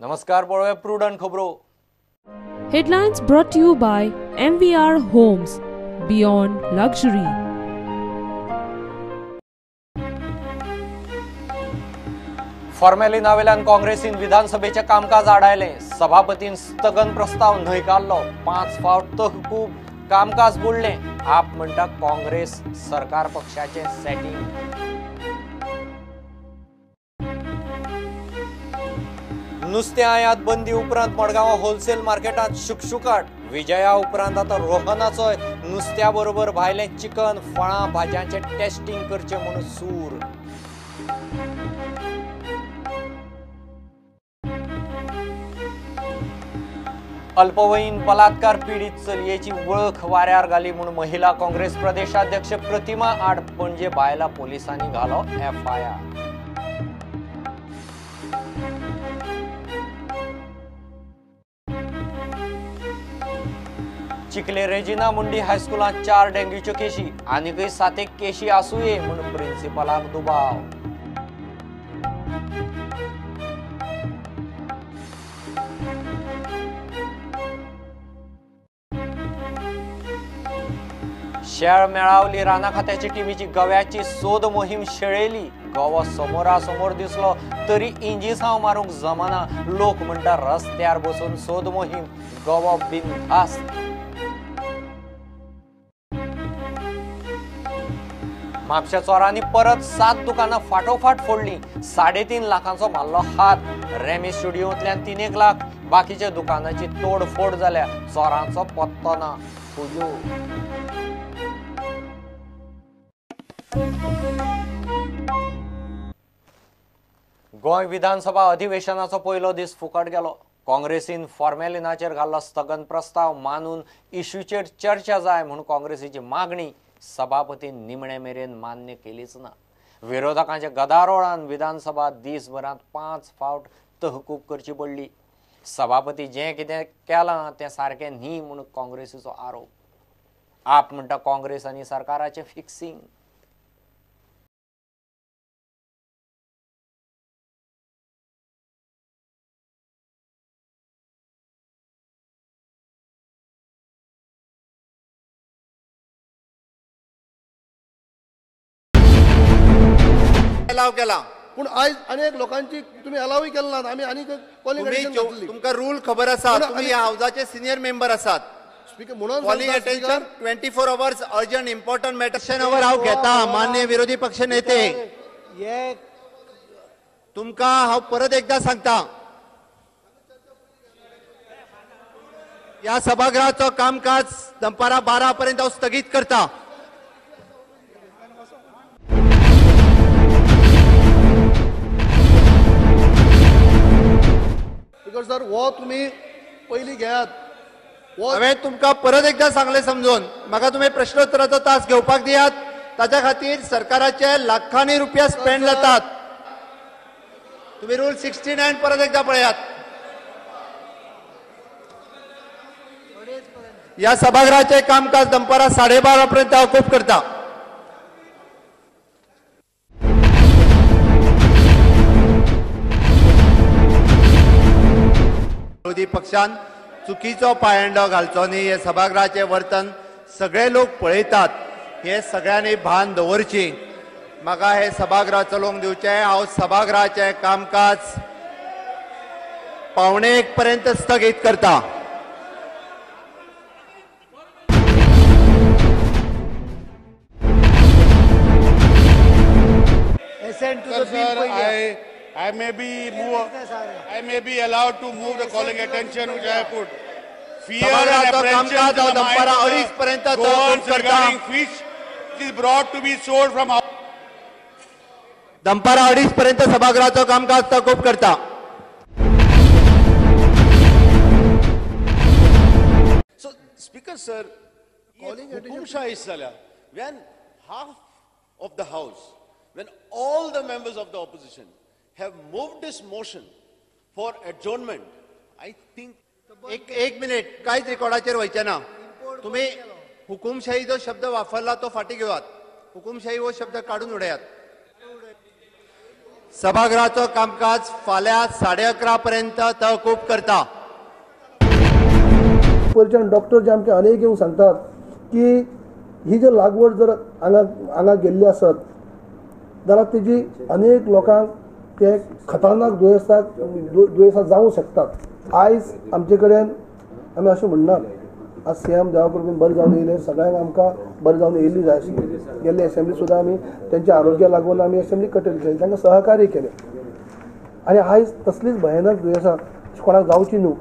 नमस्कार, पळोवया प्रुडंट खबरो. Headlines brought to you by MVR Homes, Beyond Luxury. फॉर्मेलिनावेल्यान काँग्रेसीन विधानसभेचे कामकाज आडायले. सभापतीन स्थगन प्रस्ताव न्हय काढलो. 5 फावट तहकूब कामकाज बुडले. आप म्हणटा काँग्रेस सरकार पक्षाचे सेटिंग. नुस्तें आयात बंदी उपरांत मडगांव होलसेल मार्केटात शुकशुकाट. विजया उपरांत आता रोहनाचोय नुस्त्या बरोबर भायले चिकन, फळां, भाज्यांचे टेस्टिंग करचे म्हणून सूर. अल्पवयीन बलात्कार पीडित चलयेची वळख वाऱ्यार घाली म्हणून महिला काँग्रेस प्रदेशाध्यक्ष प्रतिमा आड पणजे बायला पोलिसांनी घालो FIR. चिखले रेजिना मुंडी हायस्कुलांत 4 डेंग्यूच्यो केशी. आनीकय 7 केशी आसूये म्हणून प्रिन्सिपलाक दुबाव. शेळ मेळावली. राना खात्याची टीमीची गव्याची सोद मोहीम शेळयली. गवो समोरासमोर दिसलो तरी इंजिसांव मारूंक जमना. लोक म्हणटा रस्त्यार बसून सोद मोहीम. गवो बिनधास्त. म्हापशा चोरांनी परत 7 दुकानां फाटोफाट फोडली. 3.5 लाखांचो मारलो हात. रेमी स्टुडियोंतल्यान 3 लाख. बाकीच्या दुकानांची तोडफोड जाल्या. चोरांचो पत्तो ना. फुजो. गोंय विधानसभा अधिवेशनाचो पयलो दीस फुकट गेलो. काँग्रेसीन फॉर्मेलिनाचेर घाल्लो स्थगन प्रस्ताव मानून इश्यूचेर चर्चा जाय म्हणून काँग्रेसीची मागणी सभापतीन निमणे मेरेन मान्य केलीच ना. विरोधकांच्या गदारोळान विधानसभा दिसभरांत 5 फावट तहकूब करची पडली. सभापती जे कितें केलां तें सारकें न्ही म्हणून काँग्रेसीचो आरोप. आप म्हणटा काँग्रेस आनी सरकाराचें फिक्सिंग. अलाव केला पण आज अनेक लोकांची तुम्ही अलावही केला ना. आम्ही आणि कॉलिंग अटेन्शन तुमका रूल खबर आसा. तुम्ही ह्या हाऊसाचे सिनियर मेंबर आसात. स्पीकर म्हणून calling attention 24 hours urgent important मॅटर्सवर हांव घेता. मान्य विरोधी पक्ष नेते, तुमका हांव परत एकदा सांगता, या सभागृहाचो कामकाज दनपारा 12 पर्यंत हांव स्थगीत करता. सर वो तुम्ही पहिली घेयात. हांवें तुमकां परत एकदा सांगले समजून. म्हाका तुम्ही प्रश्नोत्तराचो तास घेवपाक दियात. ताच्या खातीर सरकाराचे लाखांनी रुपया स्पेंड जातात. तुम्ही रूल 69 परत एकदा पळयात. या सभागृहाचे कामकाज दनपारा 12:30 पर्यंत तहकूब करता. विरोधी पक्षान चुकीचो पायंडो घालचो न्ही. हे सभागृहाचे वर्तन सगळे लोक पळयतात. हे सगळ्यांनी भान दवरची. म्हाका हे सभागृह चलोवंक दिवचे. हांव सभागृहाचे कामकाज 1:45 पर्यंत स्थगीत करता. I may be allowed to move the calling attention which I have put. Fear and apprehension to the mind of goals regarding fish is brought to be sold from out. दनपारा 2:30 पर्यंत सभागृहाचं कामकाज तहकूब करता. So, Speaker sir, calling attention is when half of the house, when all the members of the opposition have moved this motion for adjournment, I think. एक minute, काहीच रेकॉर्डाचेर वयचे ना. तुम्ही हुकुमशाही जो शब्द वापरला तो फाटी घेवात. हुकुमशाही वो शब्द काढून उडयात. सभागृहाचो कामकाज फाल्यां 11:30 पर्यंत तहकूब करता. परिचय डॉक्टर जे आमचे अनेक येऊन सांगतात की ही जर लागवड जर हांगा गेल्ली आसत जाल्यार तेजी अनेक लोकांक ते खतरनाक दुयेंसां जावं शकतात. आयज आमचे कडेन आमी अशें म्हणनात आज सीएम देवा कृपेन बरें जावन येयले, सगळ्यांक आमकां बरें जावन येयल्ली जाय आशिल्ली. गेल्ले असेंब्ली सुद्दां आमी तेंच्या आरोग्या लागून आमी असेंब्ली कठीण केली, तांकां सहकार्य केलें. आनी आयज तसलीच भयानक दुयेंसां कोणाक जावची न्हू.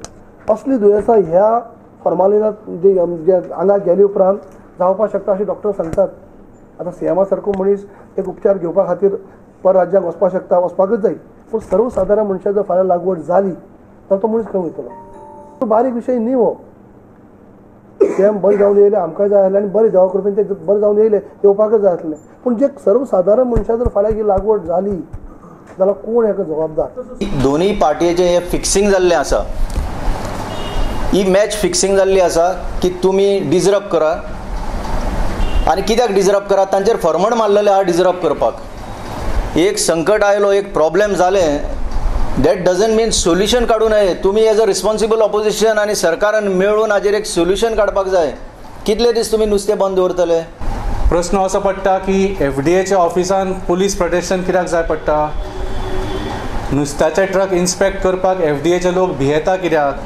असली दुयेंसां ह्या फॉर्मालिनात जे हांगा गेले उपरांत जावपाक शकता अशें डॉक्टर सांगतात. आतां सीएमा सारको मनीस एक उपचार घेवपा खातीर पर राज्याक वचपाक शकता, वचपाकच जाय. पूण सर्वसाधारण मनशाक जर फाल्यां लागवड जाली जाल्यार तो मनीस खंय वयतलो. बारीक विशय न्ही हो. सीएम बरें जावन येयले, आमकां जाय आसलें आनी बरें देवा कृपेन ते बरें जावन येयले, येवपाकच जाय आसलें. पूण जे सर्वसाधारण मनशाक जर फाल्यां ही लागवड जाली जाल्यार कोण हेका जबाबदार? दोनूय पार्टयेचें हें फिक्सिंग जाल्लें आसा. ही मॅच फिक्सिंग जाल्ली आसा की तुमी डिजरब करा आनी कित्याक डिजरब करा, तांचेर फर्मण मारलेलें आहा डिजरब करपाक. एक संकट आयलो, एक प्रॉब्लेम जालें, दॅट डजंट मीन सोल्युशन काडूं नये. तुमी एज अ रिस्पॉन्सिबल ऑपोजिशन आनी सरकारान मेळून हाजेर एक सोल्युशन काडपाक जाय. कितले दीस तुमी नुस्तें बंद दवरतले? प्रश्न असो पडटा की FDAच्या ऑफिसान पुलीस प्रोटेक्शन कित्याक जाय पडटा? नुस्त्याचे ट्रक इन्स्पेक्ट करपाक FDAचे लोक भियेता कित्याक?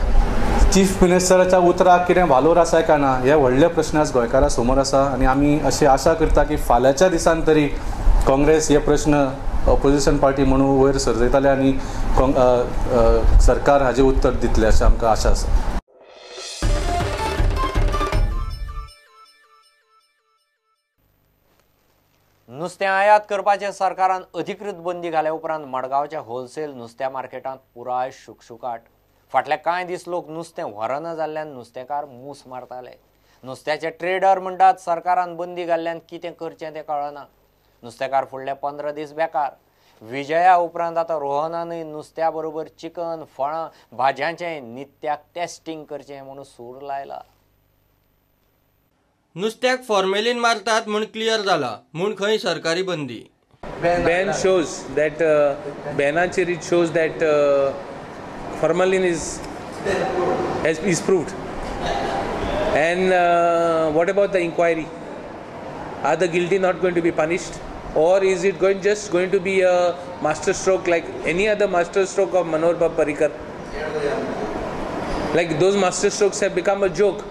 चीफ मिनिस्टराच्या उतराक कितें वालोर आसा काय ना, हे व्हडले प्रश्न आज गोंयकारां समोर आसा. आनी आमी अशी आशा करता की फाल्यांच्या दिसान तरी काँग्रेस हे प्रश्न ऑपोजिशन पार्टी म्हणून वयर सरजयतले आनी सरकार हाजें उत्तर दितलें अशें आमकां आशा आसा. नुस्तें आयात करपाचेर सरकारान अधिकृत बंदी घाल्या उपरांत मडगांवच्या होलसेल नुस्त्या मार्केटांत पुराय शुकशुकाट. फाटले कांय दीस लोक नुस्तें व्हरना जाल्ल्यान नुस्तेकार मूस मारताले. नुस्त्याचे ट्रेडर म्हणटात सरकारान बंदी घाल्ल्यान कितें करचें तें कळना. नुस्तेकार फुडले 15 दीस बेकार. विजया उपरांत आतां रोहनानूय नुस्त्या बरोबर चिकन, फळां, भाज्यांचें नित्याक टेस्टिंग करचें म्हणून सूर लायला. नुस्त्याक फॉर्मेलिन मारतात म्हूण क्लियर जाला म्हूण खंय सरकारी बंदी. Ban shows that banacher it shows that formalin is proved. And what about the inquiry? Are the guilty not going to be punished, or is it just going to be a master stroke like any other master stroke of Manohar Parrikar? Like those master strokes have become a joke.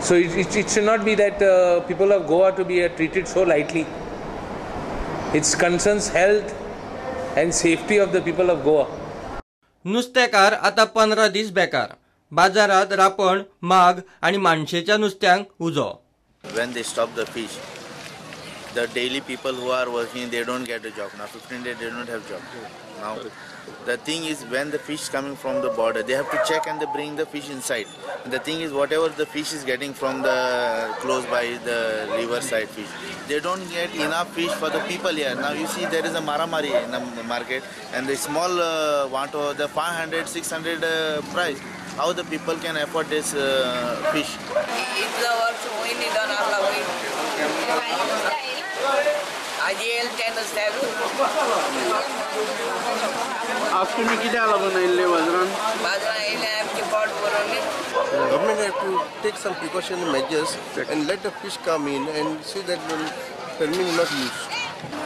So it should not be that people of Goa to be treated so lightly. It concerns health and safety of the people of Goa. नुस्तेकार आता 15 दीस बेकार. बाजारात रापण, माग आणि माणसेच्या नुस्त्यांक उजो. When they stop the fish, the daily people who are working, they don't get a job. Now 15 days they don't have job. Now the thing is, when the fish coming from the border, they have to check and they bring the fish inside. And the thing is, whatever the fish is getting from the close by the riverside fish, they don't get enough fish for the people here. Now you see there is a maramari in the market, and the small wanto the 500, 600 price. How the people can afford this fish? आज तुम्ही किती आला बनवले बाजारात? Government have to take some precautionary measures and let the fish come in and see that the permit is not used.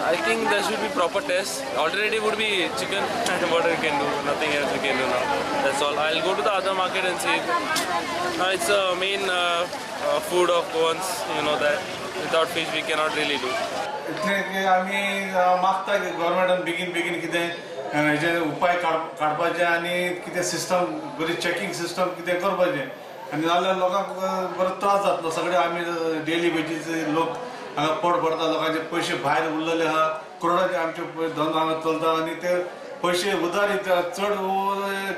I think there should be proper tests. Alternative would be chicken and what we can do. Nothing else we can do now. That's all. I'll go to the other market and see. It's a main food of Goans. You know that. Without fish we cannot really do. इतले आमी मागता की गव्हर्नमेंटान बेगीन कितें हेजे उपाय काडपाचे आनी कितें सिस्टम बरी चॅकिंग सिस्टम कितें करपाचें आनी जाल्यार लोकांक बरो त्रास जातलो. सगळे आमी डेली बेजीस लोक हांगा पोट भरता, लोकांचे पयशे भायर उरलेले आहा, करोडाचे आमचे धन हांगा चलता आनी ते पयशे उदारीत चड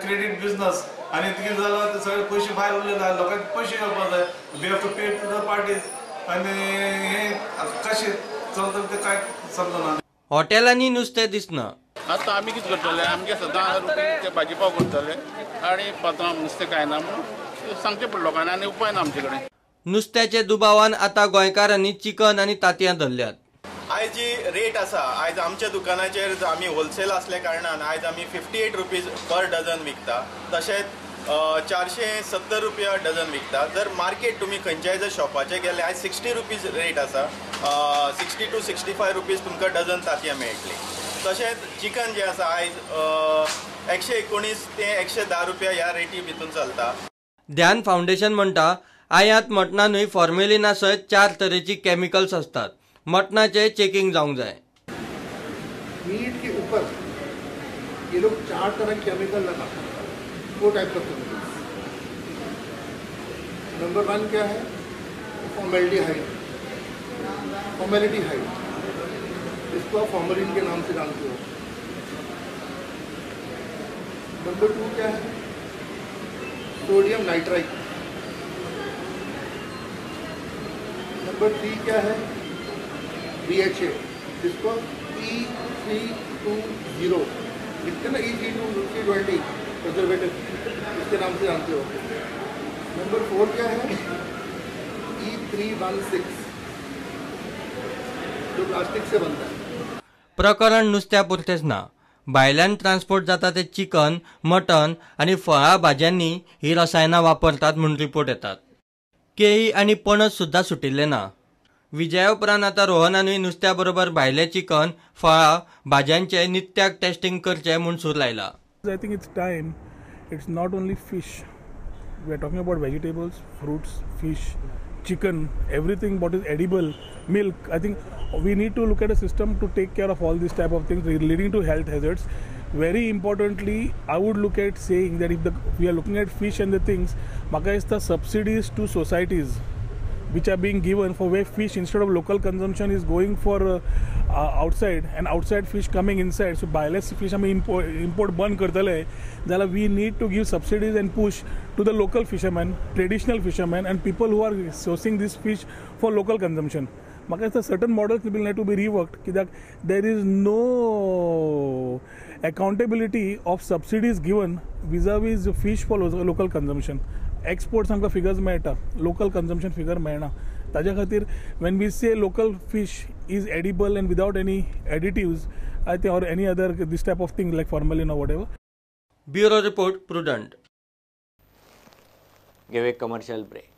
क्रेडीट बिजनस आनी कितें जालां ते सगळे पयशे भायर उरलेले आहा, लोकांचे पयशे येवपाक जाय. They have to pay to the parties आनी हे कशें चलता ते काय समजना. हॉटेलांनी नुस्तें दिसना. आता आम्ही कितें करतले, आमगे 10 रुपये भाजी पाव करतले आनी पात्रां नुस्तें काय ना म्हणून सांगचें पडलें लोकांनी आनी उपाय ना आमचे कडेन. नुस्त्याचे दुबावान आता गोंयकारांनी चिकन आणि तांतयां धरल्यात. आयज जी रेट आसा आयज आमच्या दुकानाचेर आमी होलसेल असल्या कारणान आयज आमी 58 रुपीज पर डझन विकता, तशेंच 470 रुपया डझन विकता. जर मार्केट तुमी खंयच्याय जर शॉपाचे गेले आयज 60 रुपीज रेट आसा, 60 to 65 रुपीज तुमकां डझन तांतयां मेळटली. तशेंच चिकन जें आसा आयज 119 ते 110 रुपया ह्या रेटी भितून चलता. ध्यान फाउंडेशन म्हणटा आयात मटणानूय फॉर्मेलिना सयत 4 तरेची केमिकल्स असतात. मटणाचे चेकिंग जावंक जाय. मीट के ऊपर ये लोग 4 तरह के केमिकल लगाते हैं, वो टाइप का केमिकल. नंबर 1 क्या है? फॉर्मेल्डिहाइड, फॉर्मेलिटीहाइड, इसको आप फॉर्मेलिन के नाम से जानते हो. नंबर 2 क्या है? Sodium nitrite. नंबर 3 क्या है? BHA, जिसको E320 लिखते हैं ना, E320 प्रिजर्वेटिव, इसके नाम से जानते हो. नंबर 4 क्या है? E316, जो प्लास्टिक से बनता है. प्रकरण नुस्त्या पुरतेच ना. भायल्यान ट्रान्सपोर्ट जाता ते चिकन, मटन आणि फळां भाज्यांनी ही रसायनां वापरतात म्हूण रिपोर्ट येतात. केळी आणि पणस सुद्धा सुटिल्ले ना. विजया उपरांत आता रोहनानूय नुस्त्या बरोबर भायले चिकन, फळां, भाज्यांचे नित्याक टेस्टिंग करचे म्हूण सूर लायला. I think it's time. It's not only fish. We are talking about vegetables, fruits, fish, chicken, everything what is edible, milk. I think we need to look at a system to take care of all these type of things leading to health hazards. Very importantly, I would look at saying that if we are looking at fish and the things, maka is the subsidies to societies which are being given for where fish instead of local consumption is going for outside and outside fish coming inside. So bioless fish आमी import बंद करतले जाल्यार we need to give subsidies and push to the local fishermen, traditional fishermen and people who are sourcing this fish for local consumption. म्हाका दिसता certain models will need to be reworked कित्याक there is no accountability of subsidies given vis-a-vis fish for local consumption. Exports आमकां figures मेळटा, local consumption figure मेळना. ताज्या खातीर when we say local fish is edible and without any additives I think or any other this type of thing like formalin or whatever. Bureau report Prudent. Give a commercial break.